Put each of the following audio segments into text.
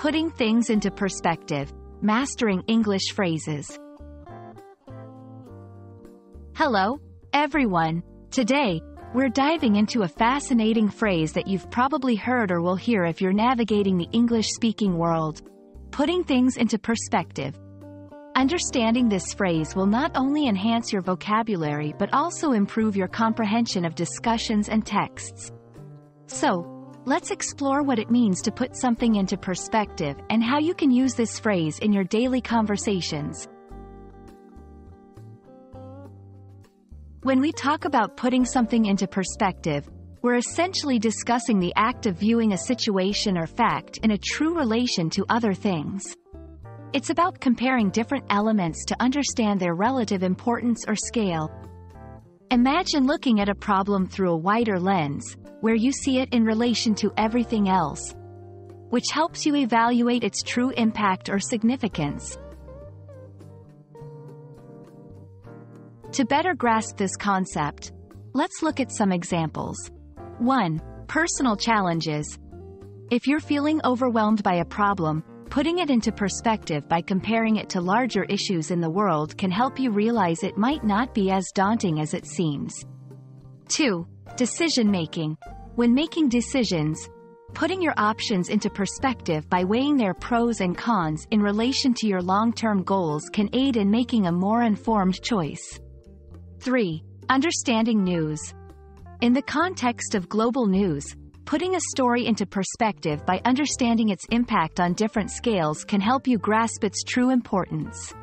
Putting things into perspective, mastering English phrases. Hello, everyone. Today, we're diving into a fascinating phrase that you've probably heard or will hear if you're navigating the English-speaking world. Putting things into perspective. Understanding this phrase will not only enhance your vocabulary but also improve your comprehension of discussions and texts. So, let's explore what it means to put something into perspective and how you can use this phrase in your daily conversations. When we talk about putting something into perspective, we're essentially discussing the act of viewing a situation or fact in a true relation to other things. It's about comparing different elements to understand their relative importance or scale. Imagine looking at a problem through a wider lens, where you see it in relation to everything else, which helps you evaluate its true impact or significance. To better grasp this concept, let's look at some examples. 1. Personal challenges. If you're feeling overwhelmed by a problem, putting it into perspective by comparing it to larger issues in the world can help you realize it might not be as daunting as it seems. 2. Decision-making. When making decisions, putting your options into perspective by weighing their pros and cons in relation to your long-term goals can aid in making a more informed choice. 3. Understanding news. In the context of global news, putting a story into perspective by understanding its impact on different scales can help you grasp its true importance.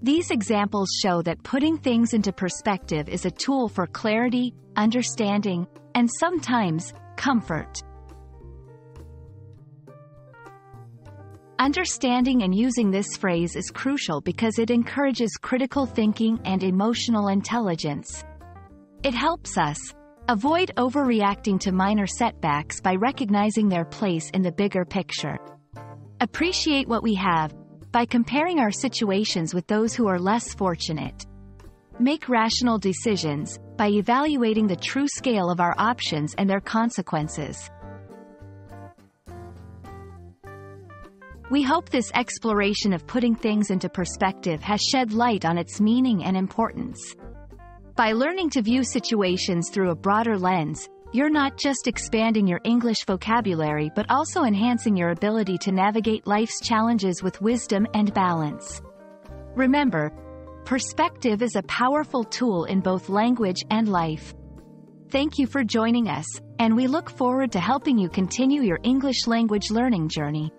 These examples show that putting things into perspective is a tool for clarity, understanding, and sometimes, comfort. Understanding and using this phrase is crucial because it encourages critical thinking and emotional intelligence. It helps us avoid overreacting to minor setbacks by recognizing their place in the bigger picture. Appreciate what we have by comparing our situations with those who are less fortunate. Make rational decisions by evaluating the true scale of our options and their consequences. We hope this exploration of putting things into perspective has shed light on its meaning and importance. By learning to view situations through a broader lens, you're not just expanding your English vocabulary but also enhancing your ability to navigate life's challenges with wisdom and balance. Remember, perspective is a powerful tool in both language and life. Thank you for joining us, and we look forward to helping you continue your English language learning journey.